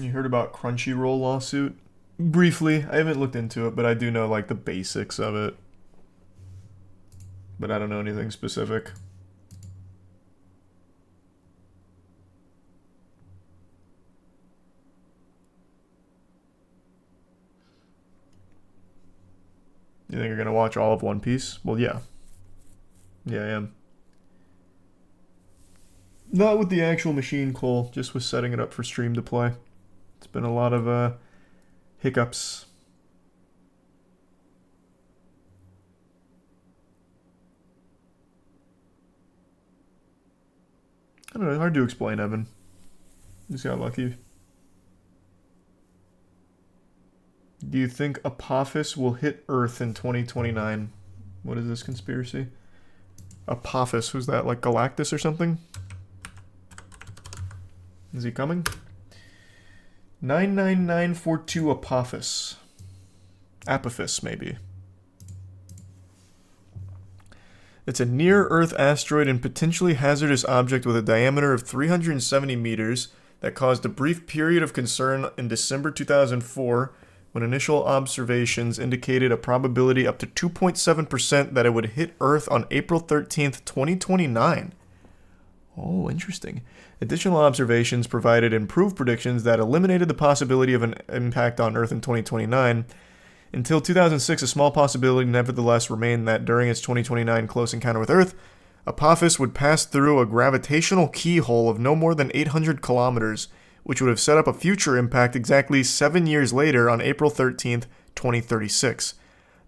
You heard about Crunchyroll lawsuit? Briefly, I haven't looked into it, but I do know like the basics of it. But I don't know anything specific. You think you're gonna watch all of One Piece? Well, yeah. Yeah, I am. Not with the actual machine, Cole, just with setting it up for stream to play. It's been a lot of hiccups. I don't know, hard to explain, Evan. Just got lucky. Do you think Apophis will hit Earth in 2029? What is this conspiracy? Apophis, who's that? Like Galactus or something? Is he coming? 99942 Apophis. Apophis, maybe. It's a near-Earth asteroid and potentially hazardous object with a diameter of 370 meters that caused a brief period of concern in December 2004 when initial observations indicated a probability up to 2.7% that it would hit Earth on April 13th, 2029. Oh, interesting. Additional observations provided improved predictions that eliminated the possibility of an impact on Earth in 2029. Until 2006, a small possibility nevertheless remained that during its 2029 close encounter with Earth, Apophis would pass through a gravitational keyhole of no more than 800 kilometers, which would have set up a future impact exactly 7 years later on April 13th, 2036.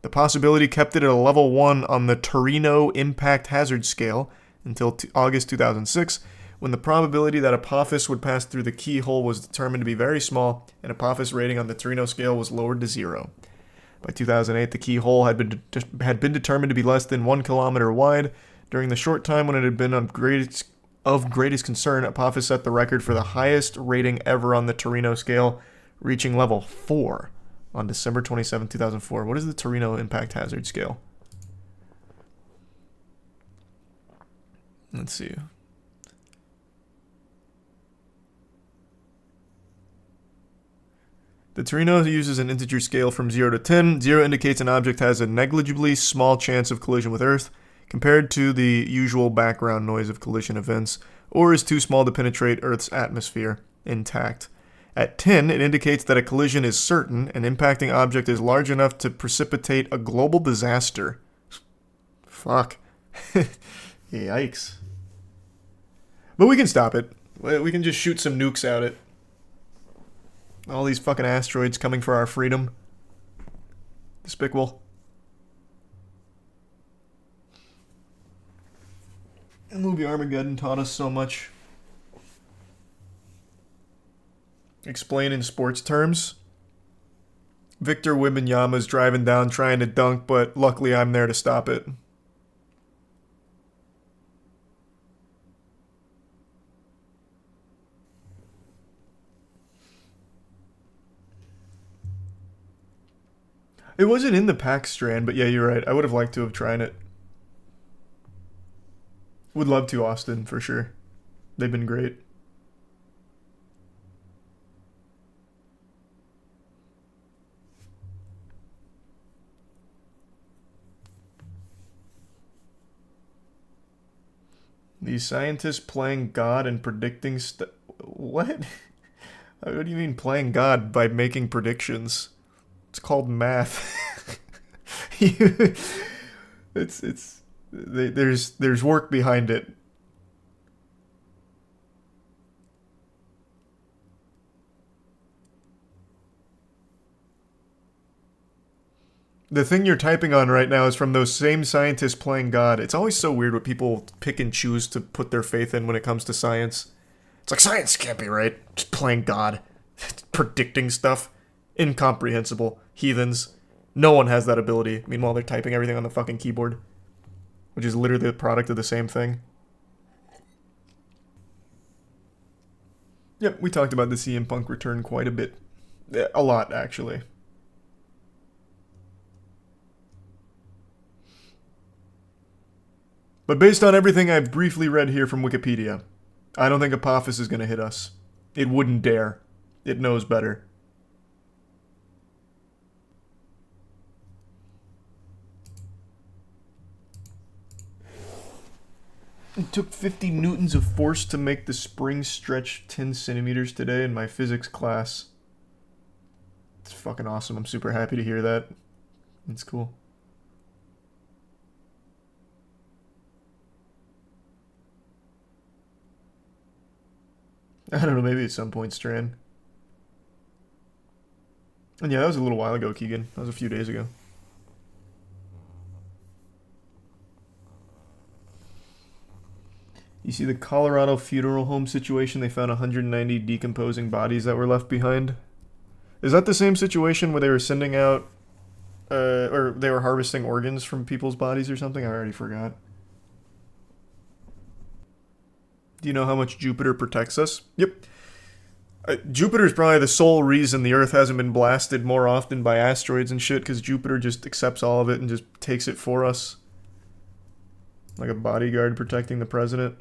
The possibility kept it at a level 1 on the Torino Impact Hazard Scale until August 2006, when the probability that Apophis would pass through the keyhole was determined to be very small, and Apophis rating on the Torino scale was lowered to 0. By 2008, the keyhole had been determined to be less than 1 kilometer wide. During the short time when it had been of greatest concern, Apophis set the record for the highest rating ever on the Torino scale, reaching level 4 on December 27, 2004. What is the Torino Impact Hazard Scale? Let's see. The Torino uses an integer scale from 0 to 10. 0 indicates an object has a negligibly small chance of collision with Earth, compared to the usual background noise of collision events, or is too small to penetrate Earth's atmosphere intact. At 10, it indicates that a collision is certain, an impacting object is large enough to precipitate a global disaster. Fuck. Yikes. But we can stop it. We can just shoot some nukes at it. All these fucking asteroids coming for our freedom. Despicable. The movie Armageddon taught us so much. Explain in sports terms. Victor Wembanyama's driving down trying to dunk, but luckily I'm there to stop it. It wasn't in the pack strand, but yeah, you're right. I would have liked to have tried it. Would love to, Austin, for sure. They've been great. These scientists playing God and predicting What? What do you mean playing God by making predictions? It's called math. There's work behind it. The thing you're typing on right now is from those same scientists playing God. It's always so weird what people pick and choose to put their faith in when it comes to science. It's like, science can't be right. Just playing God. Predicting stuff. Incomprehensible. Heathens. No one has that ability. Meanwhile, they're typing everything on the fucking keyboard. Which is literally the product of the same thing. Yep, we talked about the CM Punk return quite a bit. A lot, actually. But based on everything I've briefly read here from Wikipedia, I don't think Apophis is going to hit us. It wouldn't dare. It knows better. It took 50 newtons of force to make the spring stretch 10 centimeters today in my physics class. It's fucking awesome. I'm super happy to hear that. It's cool. I don't know, maybe at some point, Strand. And yeah, that was a little while ago, Keegan. That was a few days ago. You see the Colorado funeral home situation? They found 190 decomposing bodies that were left behind. Is that the same situation where they were sending out, or they were harvesting organs from people's bodies or something? I already forgot. Do you know how much Jupiter protects us? Yep. Jupiter's probably the sole reason the Earth hasn't been blasted more often by asteroids and shit, because Jupiter just accepts all of it and just takes it for us. Like a bodyguard protecting the president.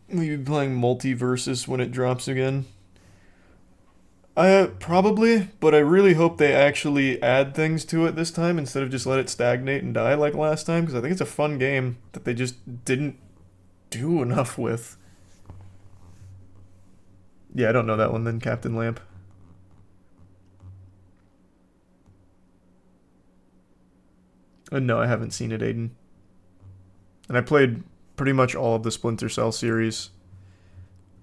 Will you be playing Multiversus when it drops again? Probably, but I really hope they actually add things to it this time instead of just let it stagnate and die like last time, because I think it's a fun game that they just didn't do enough with. Yeah, I don't know that one then, Captain Lamp. No, I haven't seen it, Aiden. And I played pretty much all of the Splinter Cell series.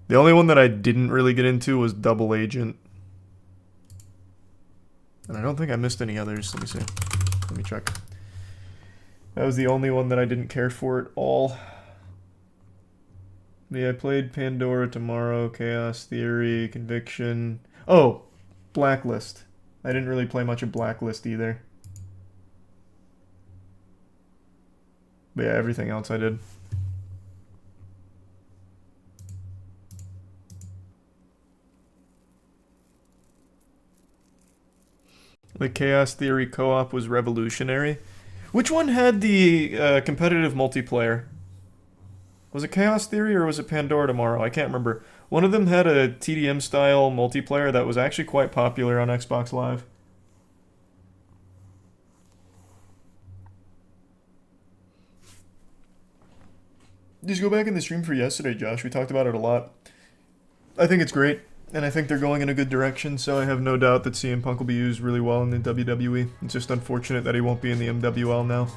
The only one that I didn't really get into was Double Agent. And I don't think I missed any others. Let me see. Let me check. That was the only one that I didn't care for at all. Yeah, I played Pandora Tomorrow, Chaos Theory, Conviction. Oh, Blacklist. I didn't really play much of Blacklist either. But yeah, everything else I did. The Chaos Theory co-op was revolutionary. Which one had the competitive multiplayer? Was it Chaos Theory or was it Pandora Tomorrow? I can't remember. One of them had a TDM-style multiplayer that was actually quite popular on Xbox Live. Just go back in the stream for yesterday, Josh. We talked about it a lot. I think it's great, and I think they're going in a good direction, so I have no doubt that CM Punk will be used really well in the WWE. It's just unfortunate that he won't be in the MWL now.